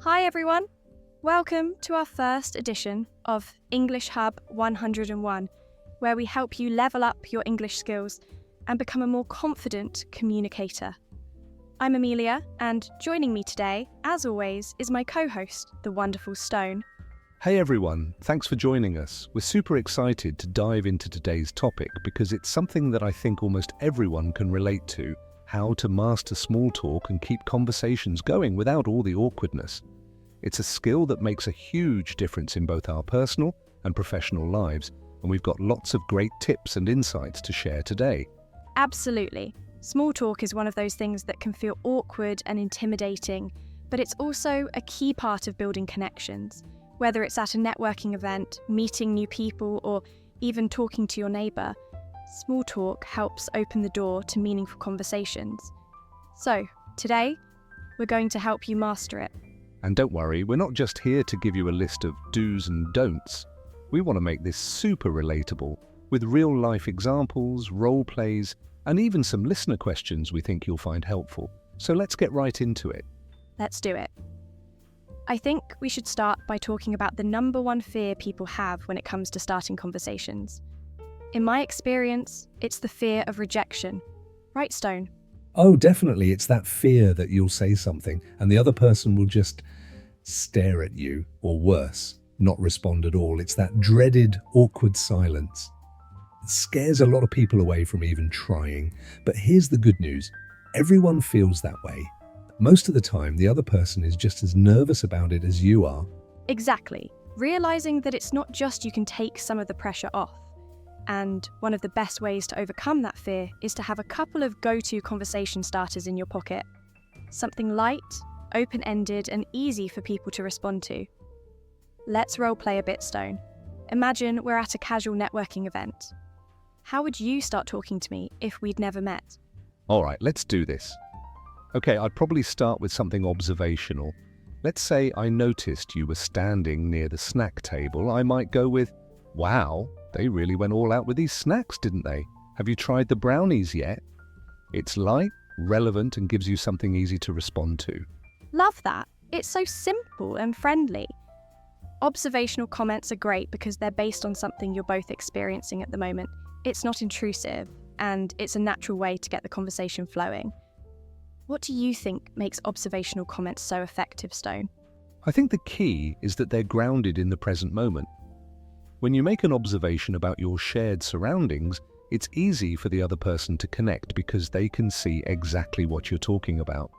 Hi everyone! Welcome to our first edition of English Hub 101, where we help you level up your English skills and become a more confident communicator. I'm Amelia, and joining me today, as always, is my co-host, the wonderful Stone. Hey everyone, thanks for joining us. We're super excited to dive into today's topic because it's something that I think almost everyone can relate to: how to master small talk and keep conversations going without all the awkwardness. It's a skill that makes a huge difference in both our personal and professional lives, and we've got lots of great tips and insights to share today. Absolutely. Small talk is one of those things that can feel awkward and intimidating, but it's also a key part of building connections. Whether it's at a networking event, meeting new people, or even talking to your neighbour, small talk helps open the door to meaningful conversations. So, today, we're going to help you master it. And don't worry, we're not just here to give you a list of do's and don'ts. We want to make this super relatable, with real-life examples, role plays, and even some listener questions we think you'll find helpful. So let's get right into it. Let's do it. I think we should start by talking about the number one fear people have when it comes to starting conversations. In my experience, it's the fear of rejection. Right, Stone? Oh, definitely. It's that fear that you'll say something and the other person will just stare at you, or worse, not respond at all. It's that dreaded, awkward silence. It scares a lot of people away from even trying. But here's the good news. Everyone feels that way. Most of the time, the other person is just as nervous about it as you are. Exactly. Realising that it's not just you can take some of the pressure off. And one of the best ways to overcome that fear is to have a couple of go-to conversation starters in your pocket. Something light, open-ended, and easy for people to respond to. Let's role-play a bit, Stone. Imagine we're at a casual networking event. How would you start talking to me if we'd never met? All right, let's do this. Okay, I'd probably start with something observational. Let's say I noticed you were standing near the snack table. I might go with, "Wow, they really went all out with these snacks, didn't they? Have you tried the brownies yet?" It's light, relevant, and gives you something easy to respond to. Love that. It's so simple and friendly. Observational comments are great because they're based on something you're both experiencing at the moment. It's not intrusive, and it's a natural way to get the conversation flowing. What do you think makes observational comments so effective, Stone? I think the key is that they're grounded in the present moment. When you make an observation about your shared surroundings, it's easy for the other person to connect because they can see exactly what you're talking about.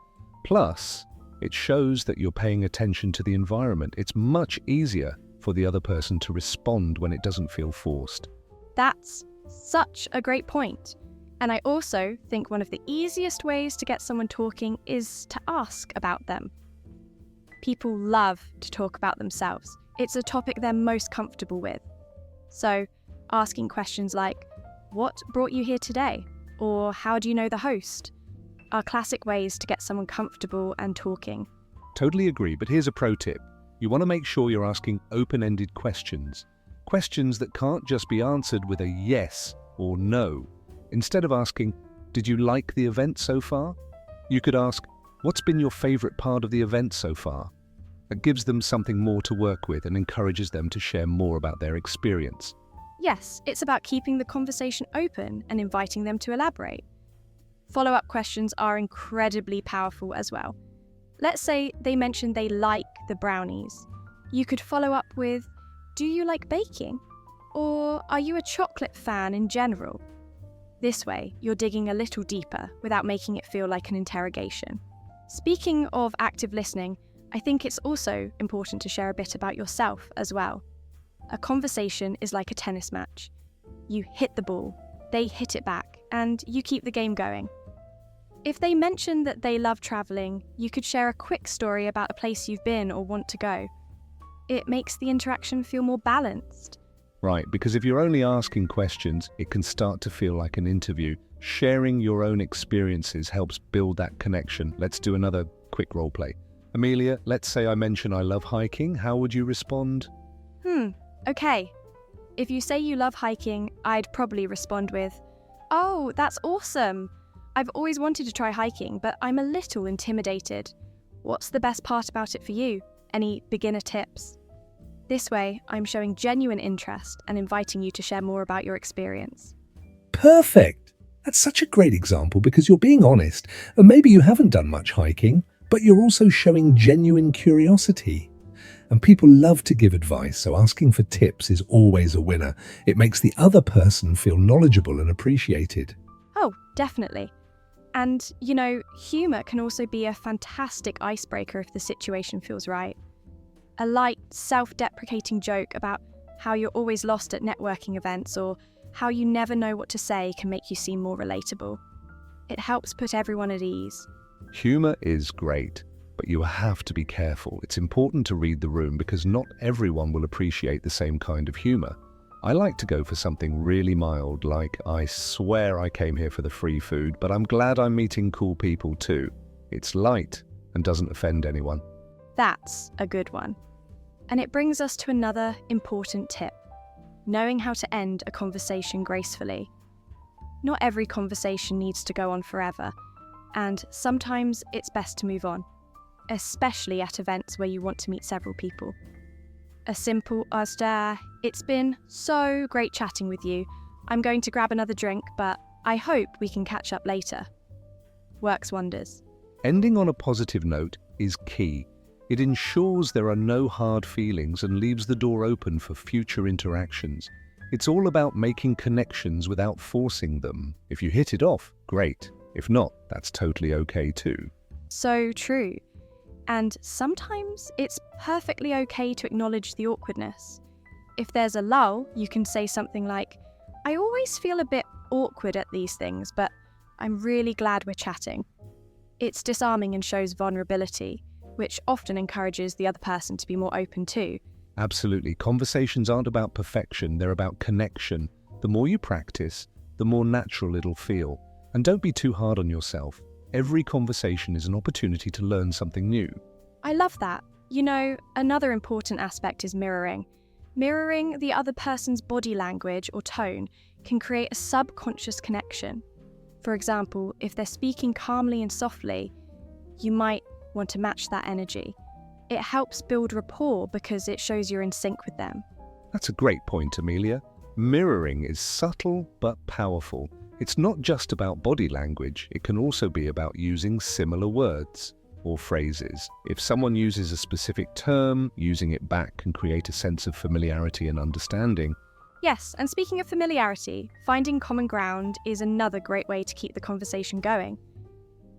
Plus, it shows that you're paying attention to the environment. It's much easier for the other person to respond when it doesn't feel forced. That's such a great point. And I also think one of the easiest ways to get someone talking is to ask about them. People love to talk about themselves. It's a topic they're most comfortable with. So, asking questions like, "What brought you here today?" or "How do you know the host?" are classic ways to get someone comfortable and talking. Totally agree, but here's a pro tip. You want to make sure you're asking open-ended questions. Questions that can't just be answered with a yes or no. Instead of asking, "Did you like the event so far?" you could ask, "What's been your favorite part of the event so far?" That gives them something more to work with and encourages them to share more about their experience. Yes, it's about keeping the conversation open and inviting them to elaborate. Follow-up questions are incredibly powerful as well. Let's say they mention they like the brownies. You could follow up with, "Do you like baking?" Or "Are you a chocolate fan in general?" This way, you're digging a little deeper without making it feel like an interrogation. Speaking of active listening, I think it's also important to share a bit about yourself as well. A conversation is like a tennis match. You hit the ball, they hit it back, and you keep the game going. If they mention that they love travelling, you could share a quick story about a place you've been or want to go. It makes the interaction feel more balanced. Right, because if you're only asking questions, it can start to feel like an interview. Sharing your own experiences helps build that connection. Let's do another quick role play. Amelia, let's say I mention I love hiking. How would you respond? Okay. If you say you love hiking, I'd probably respond with, "Oh, that's awesome. I've always wanted to try hiking, but I'm a little intimidated. What's the best part about it for you?" Any beginner tips? This way, I'm showing genuine interest and inviting you to share more about your experience. Perfect! That's such a great example because you're being honest, and maybe you haven't done much hiking, but you're also showing genuine curiosity. And people love to give advice, so asking for tips is always a winner. It makes the other person feel knowledgeable and appreciated. Oh, definitely. And, humour can also be a fantastic icebreaker if the situation feels right. A light, self-deprecating joke about how you're always lost at networking events or how you never know what to say can make you seem more relatable. It helps put everyone at ease. Humour is great, but you have to be careful. It's important to read the room because not everyone will appreciate the same kind of humour. I like to go for something really mild, like, I swear I came here for the free food, but I'm glad I'm meeting cool people too. It's light and doesn't offend anyone. That's a good one. And it brings us to another important tip: knowing how to end a conversation gracefully. Not every conversation needs to go on forever, and sometimes it's best to move on, especially at events where you want to meet several people. A simple "It's been so great chatting with you. I'm going to grab another drink, but I hope we can catch up later" works wonders. Ending on a positive note is key. It ensures there are no hard feelings and leaves the door open for future interactions. It's all about making connections without forcing them. If you hit it off, great. If not, that's totally okay too. So true. And sometimes it's perfectly okay to acknowledge the awkwardness. If there's a lull, you can say something like, "I always feel a bit awkward at these things, but I'm really glad we're chatting." It's disarming and shows vulnerability, which often encourages the other person to be more open too. Absolutely. Conversations aren't about perfection, they're about connection. The more you practice, the more natural it'll feel. And don't be too hard on yourself. Every conversation is an opportunity to learn something new. I love that. Another important aspect is mirroring. Mirroring the other person's body language or tone can create a subconscious connection. For example, if they're speaking calmly and softly, you might want to match that energy. It helps build rapport because it shows you're in sync with them. That's a great point, Amelia. Mirroring is subtle but powerful. It's not just about body language, it can also be about using similar words or phrases. If someone uses a specific term, using it back can create a sense of familiarity and understanding. Yes, and speaking of familiarity, finding common ground is another great way to keep the conversation going.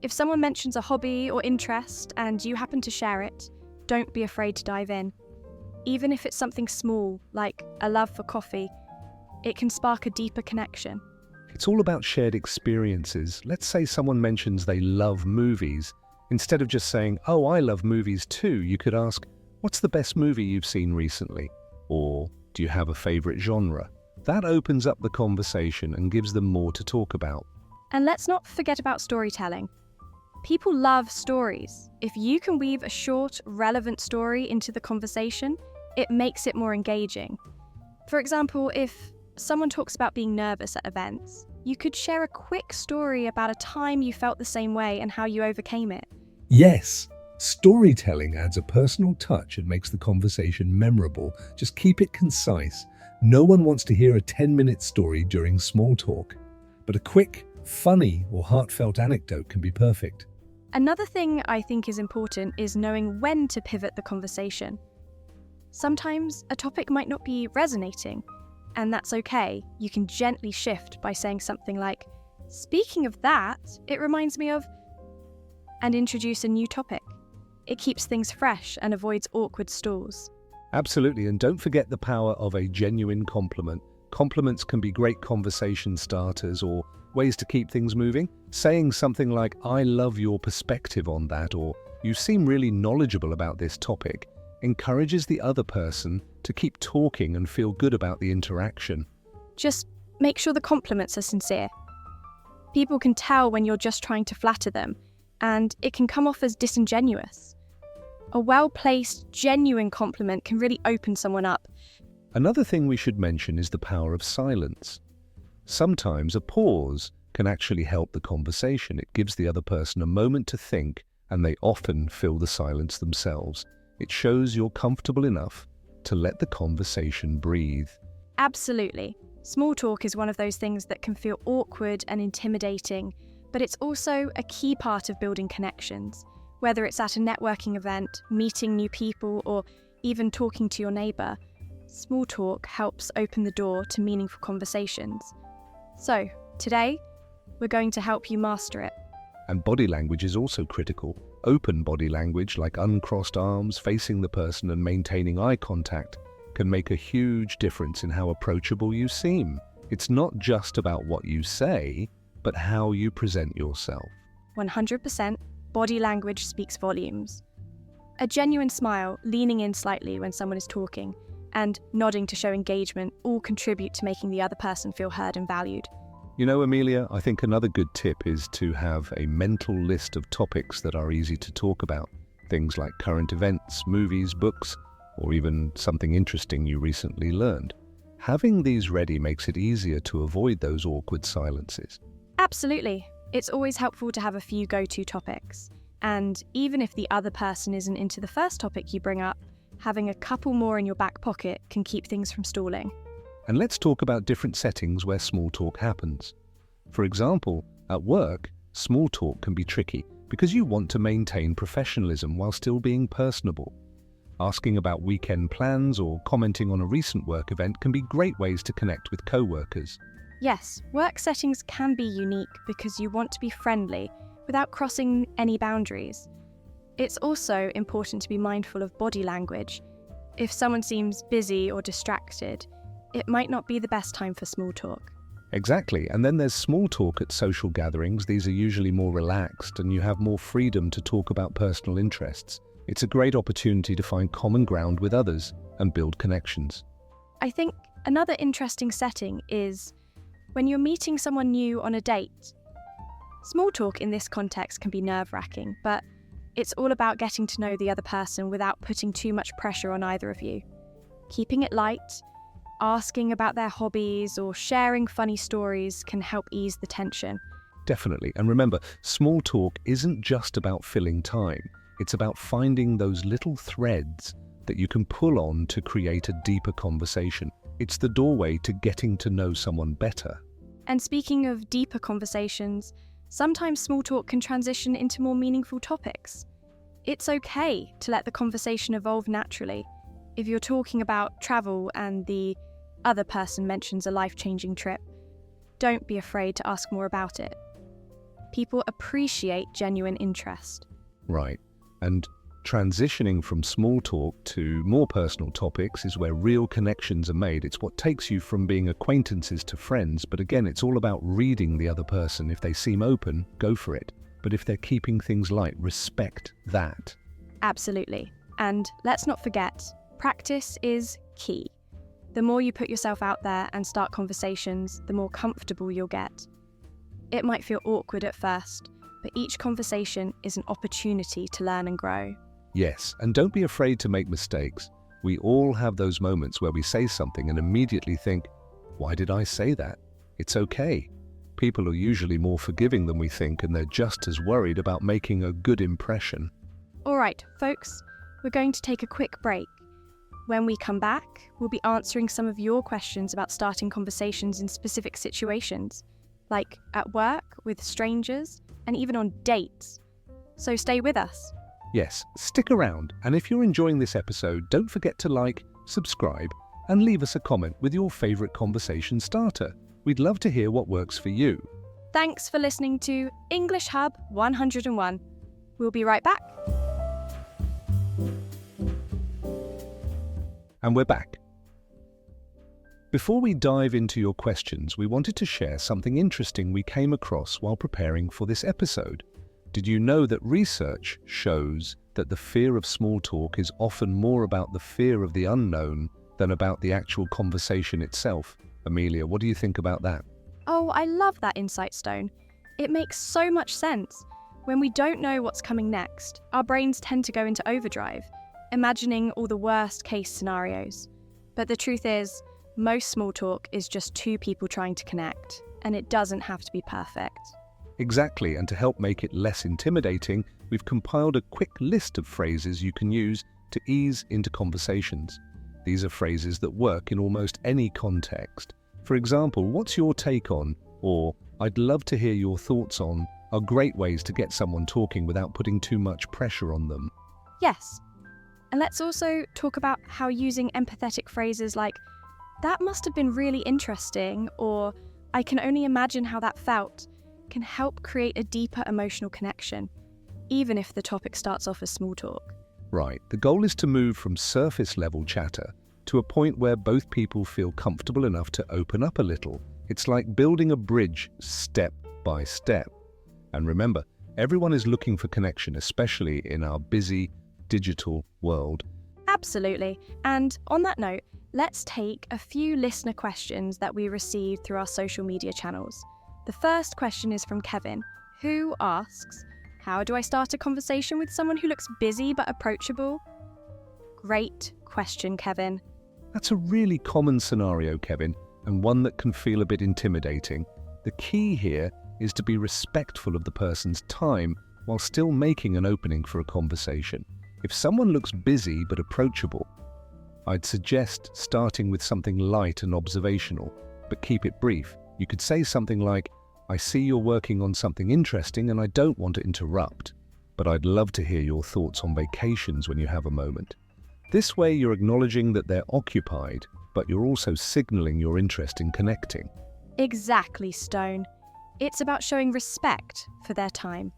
If someone mentions a hobby or interest and you happen to share it, don't be afraid to dive in. Even if it's something small, like a love for coffee, it can spark a deeper connection. It's all about shared experiences. Let's say someone mentions they love movies. Instead of just saying, "Oh, I love movies too," you could ask, "What's the best movie you've seen recently?" Or, "Do you have a favorite genre?" That opens up the conversation and gives them more to talk about. And let's not forget about storytelling. People love stories. If you can weave a short, relevant story into the conversation, it makes it more engaging. For example, if someone talks about being nervous at events, you could share a quick story about a time you felt the same way and how you overcame it. Yes, storytelling adds a personal touch and makes the conversation memorable. Just keep it concise. No one wants to hear a 10-minute story during small talk, but a quick, funny, or heartfelt anecdote can be perfect. Another thing I think is important is knowing when to pivot the conversation. Sometimes a topic might not be resonating, and that's okay. You can gently shift by saying something like, "Speaking of that, it reminds me of," and introduce a new topic. It keeps things fresh and avoids awkward stalls. Absolutely, and don't forget the power of a genuine compliment. Compliments can be great conversation starters or ways to keep things moving. Saying something like, "I love your perspective on that," or "You seem really knowledgeable about this topic," encourages the other person to keep talking and feel good about the interaction. Just make sure the compliments are sincere. People can tell when you're just trying to flatter them, and it can come off as disingenuous. A well-placed, genuine compliment can really open someone up. Another thing we should mention is the power of silence. Sometimes a pause can actually help the conversation. It gives the other person a moment to think, and they often fill the silence themselves. It shows you're comfortable enough to let the conversation breathe. Absolutely. Small talk is one of those things that can feel awkward and intimidating, but it's also a key part of building connections. Whether it's at a networking event, meeting new people, or even talking to your neighbour, small talk helps open the door to meaningful conversations. So, today, we're going to help you master it. And body language is also critical. Open body language, like uncrossed arms, facing the person and maintaining eye contact, can make a huge difference in how approachable you seem. It's not just about what you say, but how you present yourself. 100%, body language speaks volumes. A genuine smile, leaning in slightly when someone is talking, and nodding to show engagement all contribute to making the other person feel heard and valued. You know, Amelia, I think another good tip is to have a mental list of topics that are easy to talk about. Things like current events, movies, books, or even something interesting you recently learned. Having these ready makes it easier to avoid those awkward silences. Absolutely. It's always helpful to have a few go-to topics. And even if the other person isn't into the first topic you bring up, having a couple more in your back pocket can keep things from stalling. And let's talk about different settings where small talk happens. For example, at work, small talk can be tricky because you want to maintain professionalism while still being personable. Asking about weekend plans or commenting on a recent work event can be great ways to connect with co-workers. Yes, work settings can be unique because you want to be friendly without crossing any boundaries. It's also important to be mindful of body language. If someone seems busy or distracted, it might not be the best time for small talk. Exactly, and then there's small talk at social gatherings. These are usually more relaxed and you have more freedom to talk about personal interests. It's a great opportunity to find common ground with others and build connections. I think another interesting setting is when you're meeting someone new on a date. Small talk in this context can be nerve-wracking, but it's all about getting to know the other person without putting too much pressure on either of you. Keeping it light, asking about their hobbies or sharing funny stories can help ease the tension. Definitely, and remember, small talk isn't just about filling time. It's about finding those little threads that you can pull on to create a deeper conversation. It's the doorway to getting to know someone better. And speaking of deeper conversations, sometimes small talk can transition into more meaningful topics. It's okay to let the conversation evolve naturally. If you're talking about travel and the other person mentions a life-changing trip, don't be afraid to ask more about it. People appreciate genuine interest. Right. And transitioning from small talk to more personal topics is where real connections are made. It's what takes you from being acquaintances to friends. But again, it's all about reading the other person. If they seem open, go for it. But if they're keeping things light, respect that. Absolutely. And let's not forget, practice is key. The more you put yourself out there and start conversations, the more comfortable you'll get. It might feel awkward at first, but each conversation is an opportunity to learn and grow. Yes, and don't be afraid to make mistakes. We all have those moments where we say something and immediately think, why did I say that? It's okay. People are usually more forgiving than we think, and they're just as worried about making a good impression. All right, folks, we're going to take a quick break. When we come back, we'll be answering some of your questions about starting conversations in specific situations, like at work, with strangers, and even on dates. So stay with us. Yes, stick around, and if you're enjoying this episode, don't forget to like, subscribe, and leave us a comment with your favourite conversation starter. We'd love to hear what works for you. Thanks for listening to English Hub 101. We'll be right back. And we're back. Before we dive into your questions, we wanted to share something interesting we came across while preparing for this episode. Did you know that research shows that the fear of small talk is often more about the fear of the unknown than about the actual conversation itself? Amelia, what do you think about that? Oh, I love that insight, Stone. It makes so much sense. When we don't know what's coming next, our brains tend to go into overdrive, imagining all the worst case scenarios. But the truth is, most small talk is just two people trying to connect, and it doesn't have to be perfect. Exactly, and to help make it less intimidating, we've compiled a quick list of phrases you can use to ease into conversations. These are phrases that work in almost any context. For example, "What's your take on?" or "I'd love to hear your thoughts on" are great ways to get someone talking without putting too much pressure on them. Yes. And let's also talk about how using empathetic phrases like, "That must have been really interesting," or "I can only imagine how that felt," can help create a deeper emotional connection, even if the topic starts off as small talk. Right, the goal is to move from surface-level chatter to a point where both people feel comfortable enough to open up a little. It's like building a bridge step by step. And remember, everyone is looking for connection, especially in our busy digital world. Absolutely. And on that note, let's take a few listener questions that we received through our social media channels. The first question is from Kevin, who asks, "How do I start a conversation with someone who looks busy but approachable?" Great question, Kevin. That's a really common scenario, Kevin, and one that can feel a bit intimidating. The key here is to be respectful of the person's time while still making an opening for a conversation. If someone looks busy but approachable, I'd suggest starting with something light and observational, but keep it brief. You could say something like, "I see you're working on something interesting and I don't want to interrupt, but I'd love to hear your thoughts on vacations when you have a moment." This way you're acknowledging that they're occupied, but you're also signaling your interest in connecting. Exactly, Stone. It's about showing respect for their time.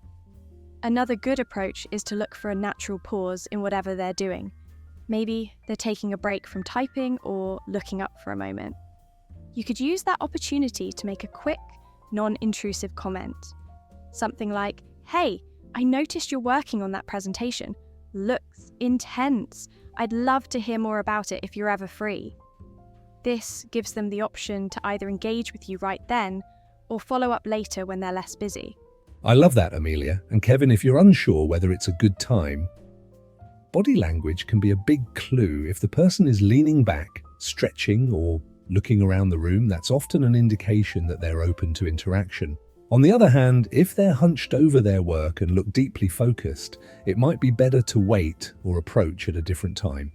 Another good approach is to look for a natural pause in whatever they're doing. Maybe they're taking a break from typing or looking up for a moment. You could use that opportunity to make a quick, non-intrusive comment. Something like, "Hey, I noticed you're working on that presentation. Looks intense. I'd love to hear more about it if you're ever free." This gives them the option to either engage with you right then or follow up later when they're less busy. I love that, Amelia. And Kevin, if you're unsure whether it's a good time, body language can be a big clue. If the person is leaning back, stretching, or looking around the room, that's often an indication that they're open to interaction. On the other hand, if they're hunched over their work and look deeply focused, it might be better to wait or approach at a different time.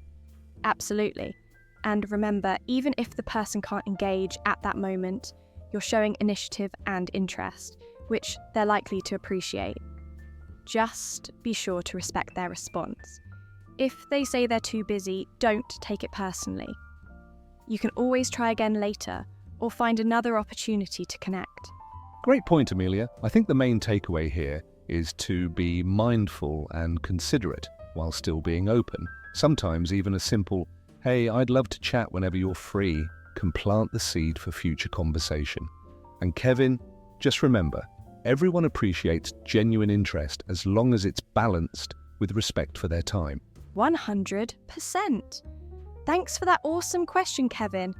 Absolutely. And remember, even if the person can't engage at that moment, you're showing initiative and interest, which they're likely to appreciate. Just be sure to respect their response. If they say they're too busy, don't take it personally. You can always try again later or find another opportunity to connect. Great point, Amelia. I think the main takeaway here is to be mindful and considerate while still being open. Sometimes even a simple, "Hey, I'd love to chat whenever you're free," can plant the seed for future conversation. And Kevin, just remember, everyone appreciates genuine interest as long as it's balanced with respect for their time. 100%. Thanks for that awesome question, Kevin.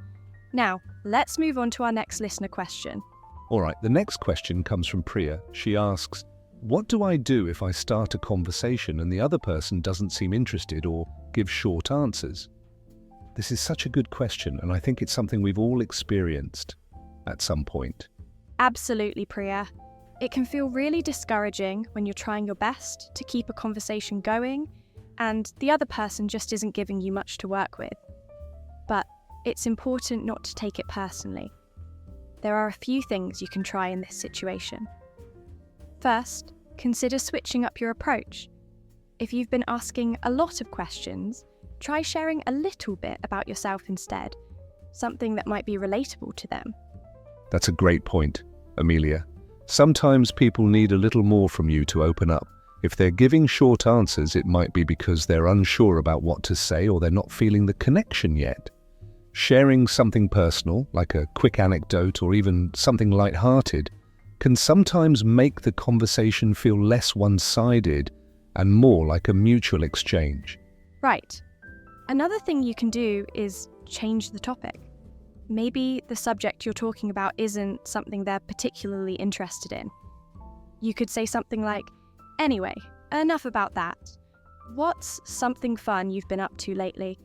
Now, let's move on to our next listener question. All right, the next question comes from Priya. She asks, "What do I do if I start a conversation and the other person doesn't seem interested or give short answers?" This is such a good question, and I think it's something we've all experienced at some point. Absolutely, Priya. It can feel really discouraging when you're trying your best to keep a conversation going and the other person just isn't giving you much to work with. But it's important not to take it personally. There are a few things you can try in this situation. First, consider switching up your approach. If you've been asking a lot of questions, try sharing a little bit about yourself instead, something that might be relatable to them. That's a great point, Amelia. Sometimes people need a little more from you to open up. If they're giving short answers, it might be because they're unsure about what to say or they're not feeling the connection yet. Sharing something personal, like a quick anecdote or even something light-hearted, can sometimes make the conversation feel less one-sided and more like a mutual exchange. Right. Another thing you can do is change the topic. Maybe the subject you're talking about isn't something they're particularly interested in. You could say something like, "Anyway, enough about that. What's something fun you've been up to lately?"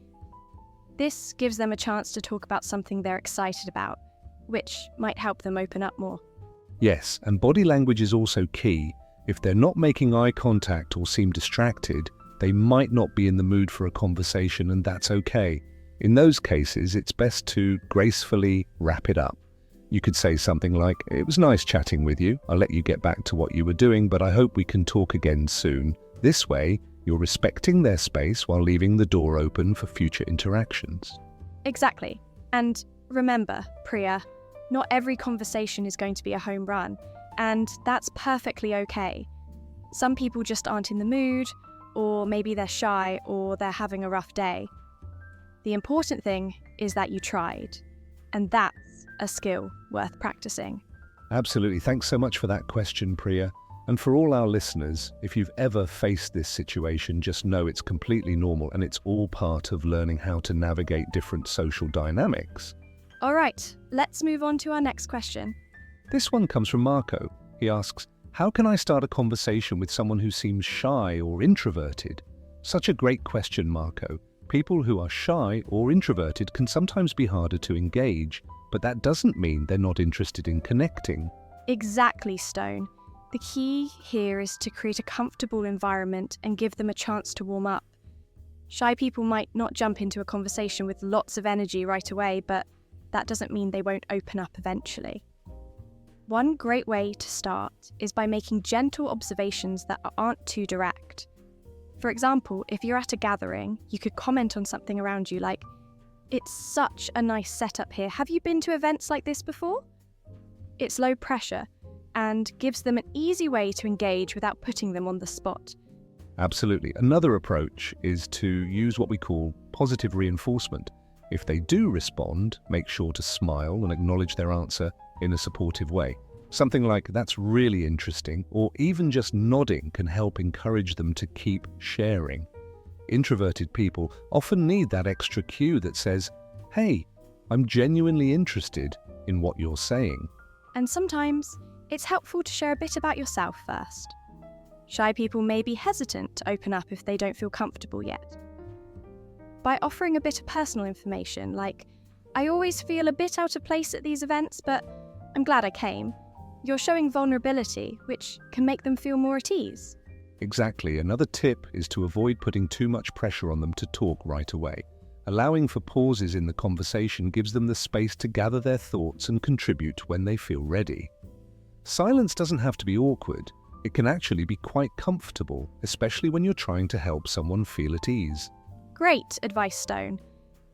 This gives them a chance to talk about something they're excited about, which might help them open up more. Yes, and body language is also key. If they're not making eye contact or seem distracted, They might not be in the mood for a conversation, and that's okay. In those cases, it's best to gracefully wrap it up. You could say something like, "It was nice chatting with you. I'll let you get back to what you were doing, but I hope we can talk again soon." This way, you're respecting their space while leaving the door open for future interactions. Exactly. And remember, Priya, not every conversation is going to be a home run, and that's perfectly okay. Some people just aren't in the mood, or maybe they're shy, or they're having a rough day. The important thing is that you tried, and that's a skill worth practicing. Absolutely. Thanks so much for that question, Priya. And for all our listeners, if you've ever faced this situation, just know it's completely normal and it's all part of learning how to navigate different social dynamics. All right, let's move on to our next question. This one comes from Marco. He asks, "How can I start a conversation with someone who seems shy or introverted?" Such a great question, Marco. People who are shy or introverted can sometimes be harder to engage, but that doesn't mean they're not interested in connecting. Exactly, Stone. The key here is to create a comfortable environment and give them a chance to warm up. Shy people might not jump into a conversation with lots of energy right away, but that doesn't mean they won't open up eventually. One great way to start is by making gentle observations that aren't too direct. For example, if you're at a gathering, you could comment on something around you like, "It's such a nice setup here. Have you been to events like this before?" It's low pressure and gives them an easy way to engage without putting them on the spot. Absolutely. Another approach is to use what we call positive reinforcement. If they do respond, make sure to smile and acknowledge their answer in a supportive way. Something like, "That's really interesting," or even just nodding can help encourage them to keep sharing. Introverted people often need that extra cue that says, "Hey, I'm genuinely interested in what you're saying." And sometimes it's helpful to share a bit about yourself first. Shy people may be hesitant to open up if they don't feel comfortable yet. By offering a bit of personal information, like, "I always feel a bit out of place at these events, but I'm glad I came," you're showing vulnerability, which can make them feel more at ease. Exactly. Another tip is to avoid putting too much pressure on them to talk right away. Allowing for pauses in the conversation gives them the space to gather their thoughts and contribute when they feel ready. Silence doesn't have to be awkward. It can actually be quite comfortable, especially when you're trying to help someone feel at ease. Great advice, Stone.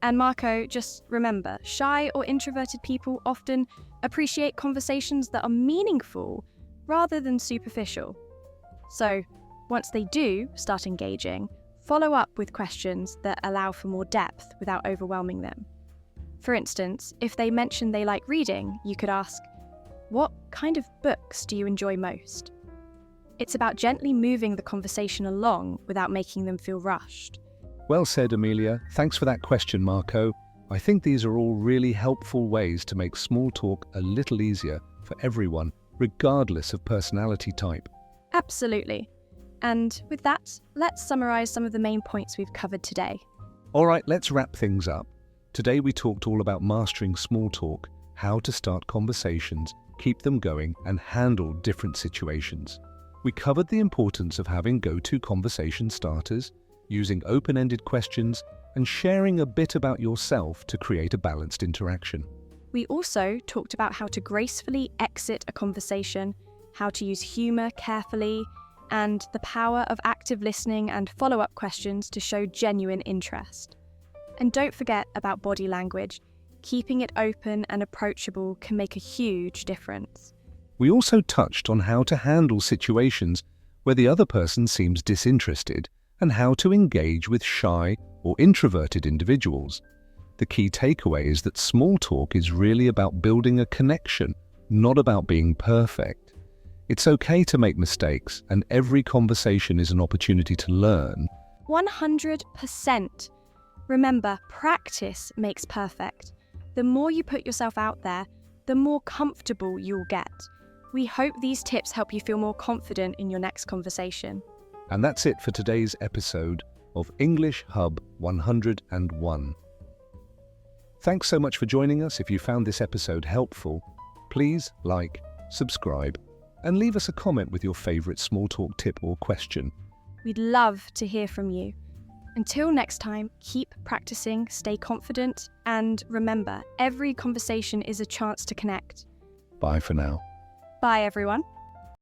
And Marco, just remember, shy or introverted people often appreciate conversations that are meaningful rather than superficial. So, once they do start engaging, follow up with questions that allow for more depth without overwhelming them. For instance, if they mention they like reading, you could ask, "What kind of books do you enjoy most?" It's about gently moving the conversation along without making them feel rushed. Well said, Amelia. Thanks for that question, Marco. I think these are all really helpful ways to make small talk a little easier for everyone, regardless of personality type. Absolutely. And with that, let's summarize some of the main points we've covered today. All right, let's wrap things up. Today we talked all about mastering small talk, how to start conversations, keep them going, and handle different situations. We covered the importance of having go-to conversation starters, using open-ended questions, and sharing a bit about yourself to create a balanced interaction. We also talked about how to gracefully exit a conversation, how to use humor carefully, and the power of active listening and follow-up questions to show genuine interest. And don't forget about body language. Keeping it open and approachable can make a huge difference. We also touched on how to handle situations where the other person seems disinterested and how to engage with shy or introverted individuals. The key takeaway is that small talk is really about building a connection, not about being perfect. It's okay to make mistakes, and every conversation is an opportunity to learn. 100%. Remember, practice makes perfect. The more you put yourself out there, the more comfortable you'll get. We hope these tips help you feel more confident in your next conversation. And that's it for today's episode of English Hub 101. Thanks so much for joining us. If you found this episode helpful, please like, subscribe, and leave us a comment with your favorite small talk tip or question. We'd love to hear from you. Until next time, keep practicing, stay confident, and remember, every conversation is a chance to connect. Bye for now. Bye, everyone.